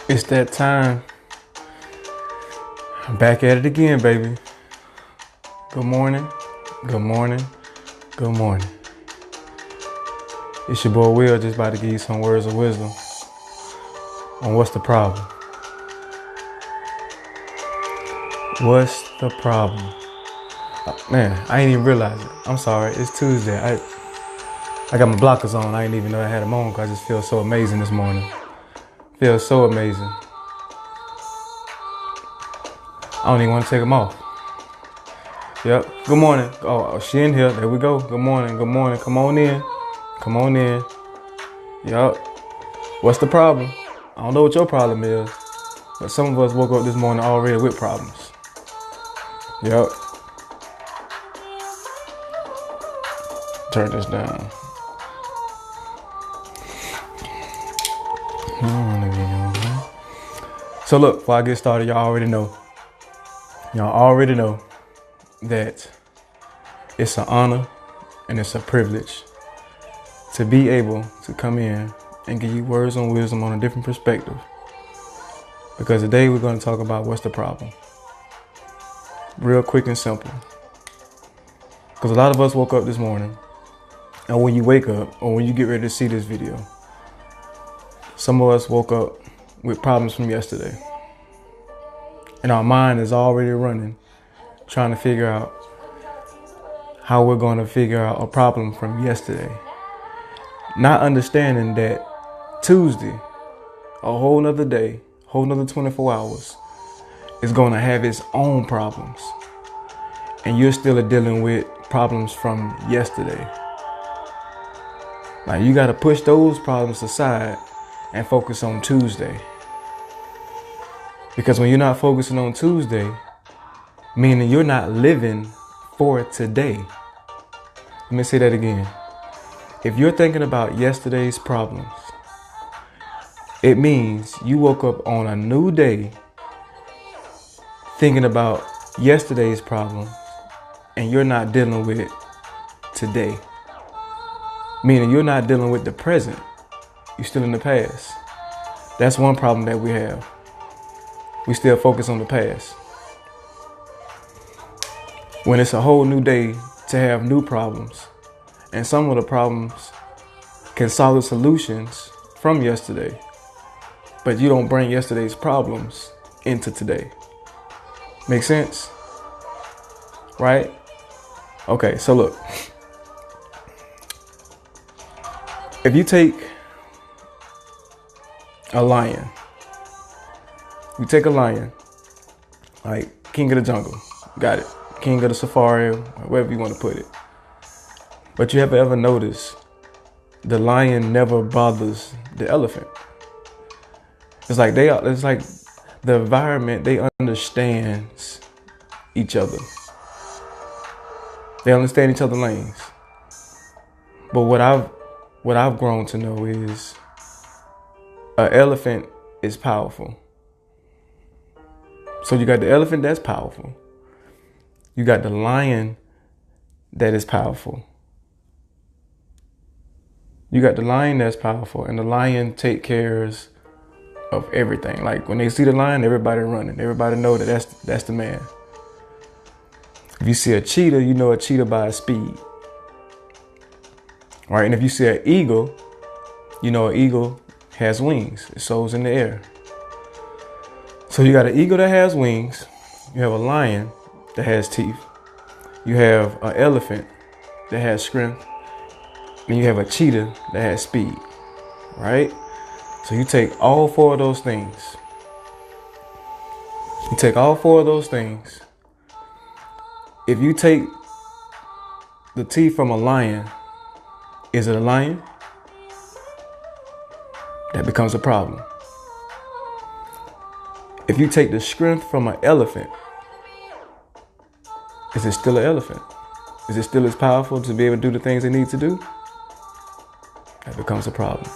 It's that time. I'm back at it again, baby. Good morning, good morning, good morning. It's your boy Will, just about to give you some words of wisdom on what's the problem. What's the problem? Man, I ain't even realize it. I'm sorry, it's Tuesday. I got my blockers on. I didn't even know I had them on because I just feel so amazing this morning. Feels so amazing. I don't even want to take them off. Yep. Good morning. Oh, she in here. There we go. Good morning. Good morning. Come on in. Come on in. Yep. What's the problem? I don't know what your problem is, but some of us woke up this morning already with problems. Yep. Turn this down. So look, before I get started, y'all already know that it's an honor and it's a privilege to be able to come in and give you words on wisdom on a different perspective. Because today we're going to talk about what's the problem. Real quick and simple. Because a lot of us woke up this morning, and when you wake up or when you get ready to see this video, some of us woke up with problems from yesterday. And our mind is already running, trying to figure out how we're going to figure out a problem from yesterday. Not understanding that Tuesday, a whole nother day, whole nother 24 hours, is going to have its own problems. And you're still dealing with problems from yesterday. Now you got to push those problems aside and focus on Tuesday. Because when you're not focusing on Tuesday, meaning you're not living for today. Let me say that again. If you're thinking about yesterday's problems, it means you woke up on a new day thinking about yesterday's problems and you're not dealing with today. Meaning you're not dealing with the present. You're still in the past. That's one problem that we have. We still focus on the past. When it's a whole new day to have new problems, and some of the problems can solve the solutions from yesterday, but you don't bring yesterday's problems into today. Make sense? Right? Okay, so look. If you take a lion, like King of the Jungle, got it, King of the Safari, wherever you want to put it. But you ever noticed the lion never bothers the elephant? It's like the environment, they understands each other. They understand each other's lanes. But what I've grown to know is an elephant is powerful. So you got the elephant that's powerful. You got the lion that is powerful. You got the lion that's powerful, and the lion take cares of everything. Like when they see the lion, everybody running. Everybody know that that's the man. If you see a cheetah, you know a cheetah by its speed. Right? And if you see an eagle, you know an eagle has wings. It soars in the air. So you got an eagle that has wings. You have a lion that has teeth. You have an elephant that has strength. And you have a cheetah that has speed. Right? So you take all four of those things. If you take the teeth from a lion, is it a lion? That becomes a problem. If you take the strength from an elephant, is it still an elephant? Is it still as powerful to be able to do the things it needs to do? That becomes a problem.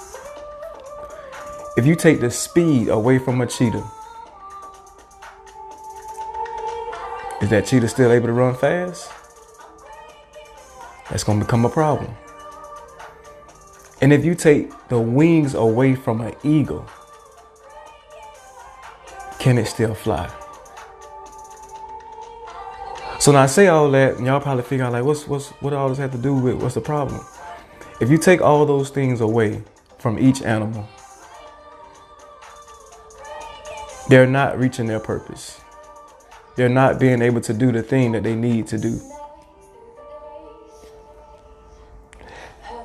If you take the speed away from a cheetah, is that cheetah still able to run fast? That's going to become a problem. And if you take the wings away from an eagle, can it still fly? So now I say all that, and y'all probably figure out like, what all this have to do with what's the problem? If you take all those things away from each animal, they're not reaching their purpose. They're not being able to do the thing that they need to do.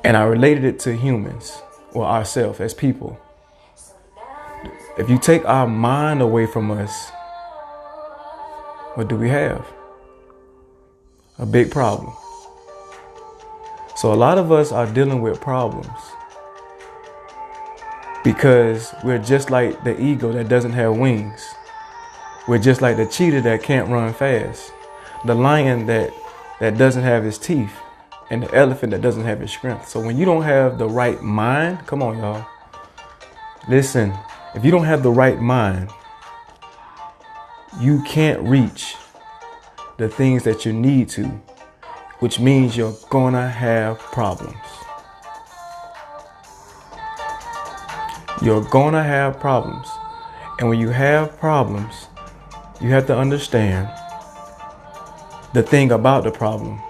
And I related it to humans, or ourselves as people. If you take our mind away from us, what do we have? A big problem. So a lot of us are dealing with problems because we're just like the eagle that doesn't have wings. We're just like the cheetah that can't run fast, the lion that doesn't have his teeth, and the elephant that doesn't have his strength. So when you don't have the right mind, come on, y'all. Listen, if you don't have the right mind, you can't reach the things that you need to, which means you're gonna have problems. You're gonna have problems. And when you have problems, you have to understand the thing about the problem.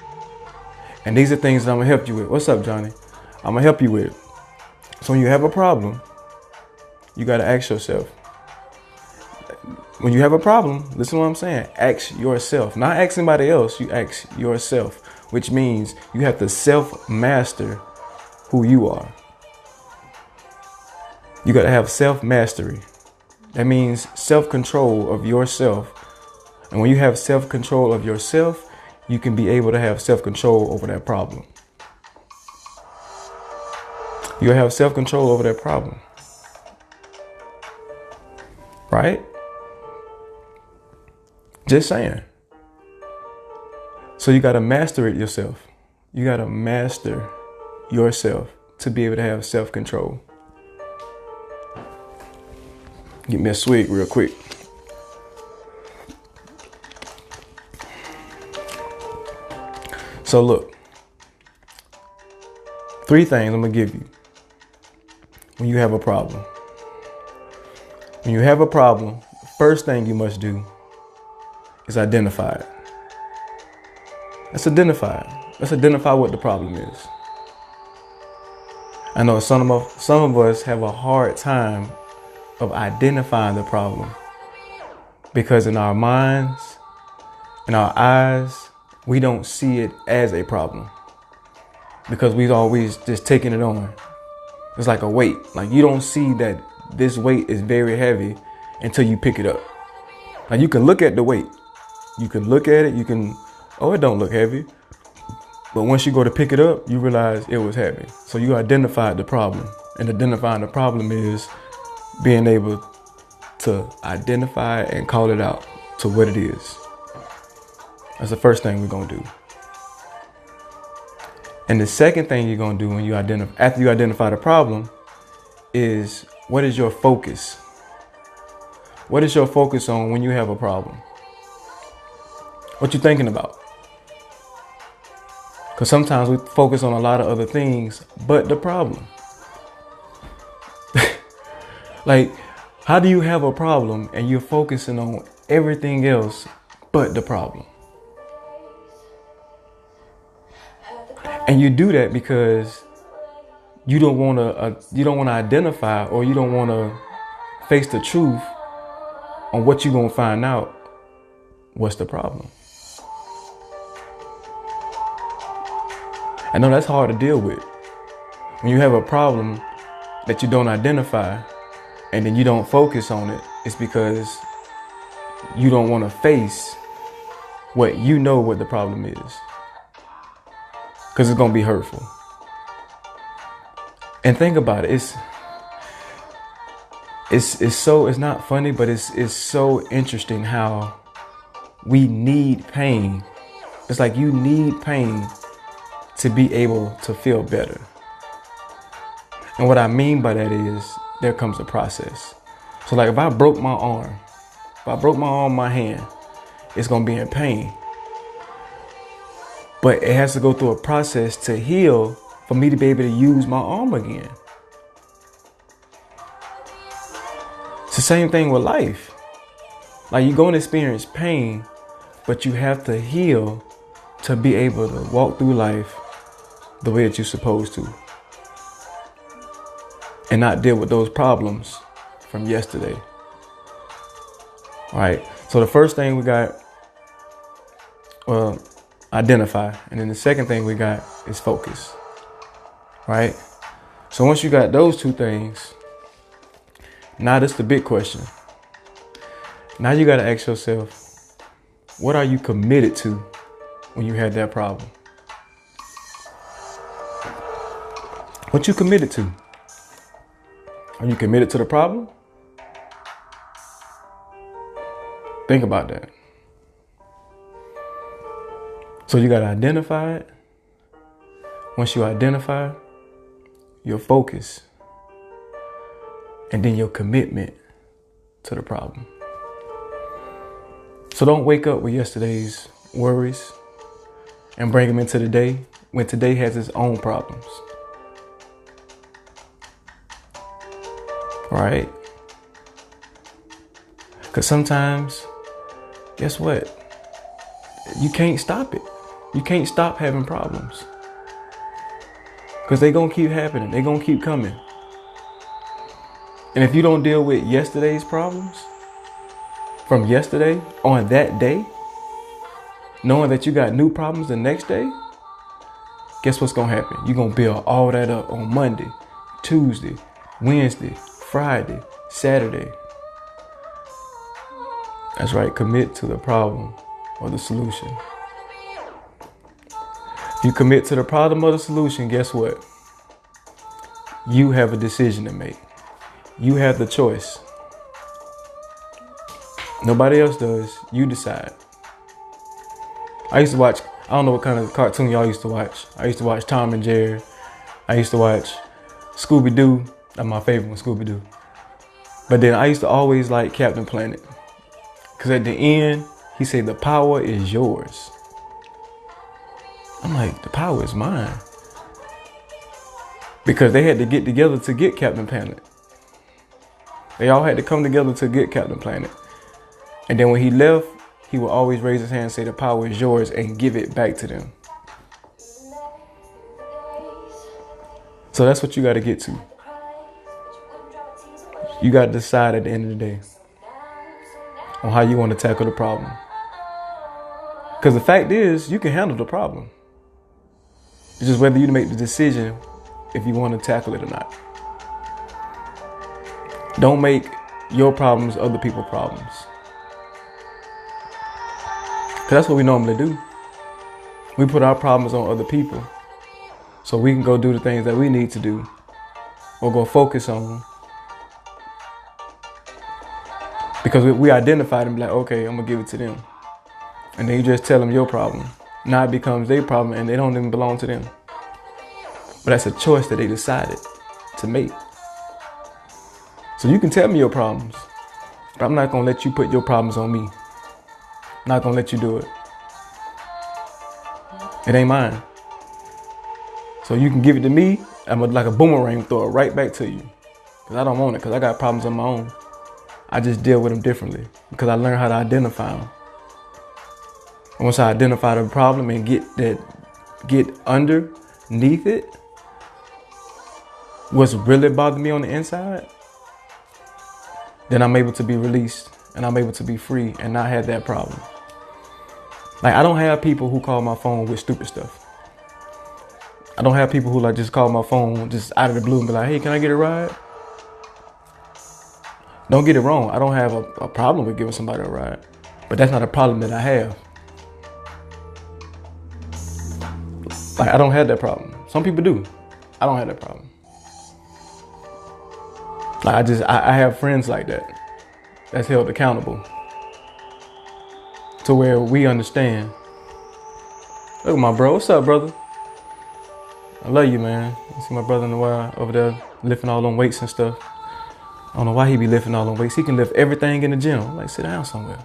And these are things that I'm gonna help you with. What's up, Johnny? I'm gonna help you with. So when you have a problem, you gotta ask yourself. When you have a problem, listen to what I'm saying. Ask yourself. Not ask somebody else, you ask yourself. Which means you have to self-master who you are. You got to have self-mastery. That means self-control of yourself. And when you have self-control of yourself, you can be able to have self-control over that problem. You'll have self-control over that problem. Right? Just saying. So you got to master it yourself. You got to master yourself to be able to have self-control. Get me a swig real quick. So look, 3 things I'm going to give you when you have a problem. When you have a problem, first thing you must do is identify it. Let's identify it. Let's identify what the problem is. I know some of us have a hard time of identifying the problem because in our minds, in our eyes, we don't see it as a problem because we've always just taken it on. It's like a weight. Like you don't see that this weight is very heavy until you pick it up. Now you can look at the weight. You can look at it. You can, oh, it don't look heavy. But once you go to pick it up, you realize it was heavy. So you identified the problem. And identifying the problem is being able to identify and call it out to what it is. That's the first thing we're going to do. And the second thing you're going to do when you after you identify the problem is what is your focus? What is your focus on when you have a problem? What you thinking about? Because sometimes we focus on a lot of other things, but the problem. Like, how do you have a problem and you're focusing on everything else but the problem? And you do that because you don't want to identify, or you don't want to face the truth on what you're going to find out. What's the problem? I know that's hard to deal with. When you have a problem that you don't identify and then you don't focus on it, it's because you don't want to face what you know what the problem is. Because it's going to be hurtful. And think about it. It's not funny, but it's so interesting how we need pain. It's like you need pain to be able to feel better. And what I mean by that is there comes a process. So like if I broke my arm, my hand, it's going to be in pain. But it has to go through a process to heal for me to be able to use my arm again. It's the same thing with life. Like, you're going to experience pain, but you have to heal to be able to walk through life the way that you're supposed to, and not deal with those problems from yesterday. All right. So the first thing we got, well, identify. And then the second thing we got is focus. Right. So once you got those two things, now that's the big question. Now you got to ask yourself, what are you committed to when you had that problem? What you committed to? Are you committed to the problem? Think about that. So you got to identify it. Once you identify your focus, and then your commitment to the problem. So don't wake up with yesterday's worries and bring them into today when today has its own problems. Right? Because sometimes, guess what? You can't stop it. You can't stop having problems. Because they're going to keep happening. They're going to keep coming. And if you don't deal with yesterday's problems from yesterday on that day, knowing that you got new problems the next day, guess what's going to happen? You're going to build all that up on Monday, Tuesday, Wednesday, Friday, Saturday. That's right. Commit to the problem or the solution. If you commit to the problem or the solution, guess what? You have a decision to make. You have the choice. Nobody else does. You decide. I used to watch, I don't know what kind of cartoon y'all used to watch. I used to watch Tom and Jerry. I used to watch Scooby-Doo. That's my favorite one, Scooby-Doo. But then I used to always like Captain Planet. Because at the end, he said, the power is yours. I'm like, the power is mine. Because they had to get together to get Captain Planet. They all had to come together to get Captain Planet. And then when he left, he would always raise his hand and say, the power is yours, and give it back to them. So that's what you got to get to. You got to decide at the end of the day on how you want to tackle the problem. Because the fact is, you can handle the problem. It's just whether you make the decision if you want to tackle it or not. Don't make your problems other people's problems. Because that's what we normally do. We put our problems on other people so we can go do the things that we need to do or go focus on. Because we identified and be like, okay, I'm going to give it to them. And then you just tell them your problem. Now it becomes their problem and they don't even belong to them. But that's a choice that they decided to make. So you can tell me your problems, but I'm not going to let you put your problems on me. I'm not going to let you do it. It ain't mine. So you can give it to me. I'm like a boomerang, throw it right back to you. Because I don't want it, because I got problems on my own. I just deal with them differently because I learned how to identify them. And once I identify the problem and get underneath it, what's really bothering me on the inside, then I'm able to be released and I'm able to be free and not have that problem. Like, I don't have people who call my phone with stupid stuff. I don't have people who like just call my phone just out of the blue and be like, hey, can I get a ride? Don't get it wrong. I don't have a problem with giving somebody a ride, but that's not a problem that I have. Like, I don't have that problem. Some people do. I don't have that problem. Like, I have friends like that. That's held accountable. To where we understand. Look at my bro. What's up, brother? I love you, man. I see my brother in a while over there lifting all them weights and stuff. I don't know why he be lifting all them weights. He can lift everything in the gym. I'm like, sit down somewhere.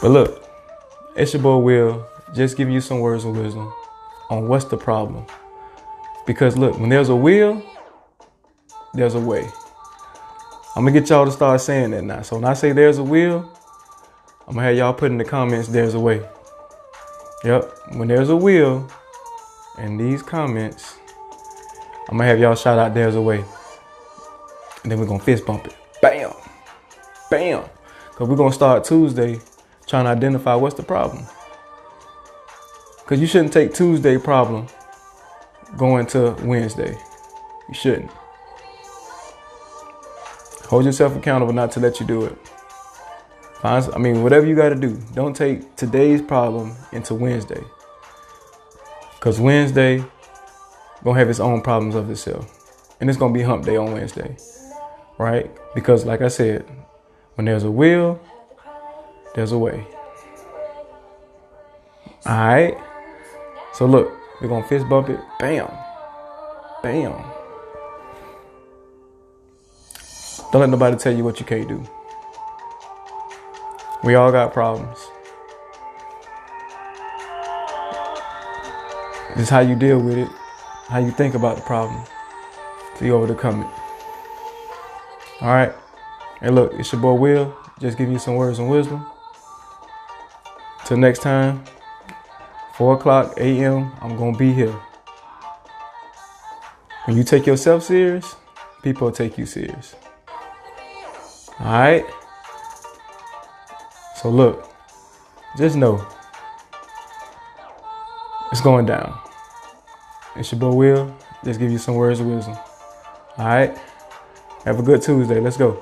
But look, it's your boy Will, just giving you some words of wisdom on what's the problem. Because look, when there's a will, there's a way. I'm gonna get y'all to start saying that now. So when I say there's a will, I'm gonna have y'all put in the comments, there's a way. Yep, when there's a will in these comments, I'm gonna have y'all shout out there's a way. And then we're gonna fist bump it. Bam, bam. Cause we're gonna start Tuesday trying to identify what's the problem. Cause you shouldn't take Tuesday problem going to Wednesday. You shouldn't. Hold yourself accountable not to let you do it. Whatever you gotta do. Don't take today's problem into Wednesday. Cause Wednesday gonna have its own problems of itself. And it's gonna be hump day on Wednesday. Right? Because like I said, when there's a will, there's a way. Alright? So look, we're gonna fist bump it. Bam. Bam. Don't let nobody tell you what you can't do. We all got problems. It's how you deal with it, how you think about the problem, so you overcome it. All right. Hey, look, it's your boy Will. Just giving you some words of wisdom. Till next time, 4:00 a.m. I'm gonna be here. When you take yourself serious, people will take you serious. All right. So look, just know it's going down. It's your boy Will. Just give you some words of wisdom. All right. Have a good Tuesday. Let's go.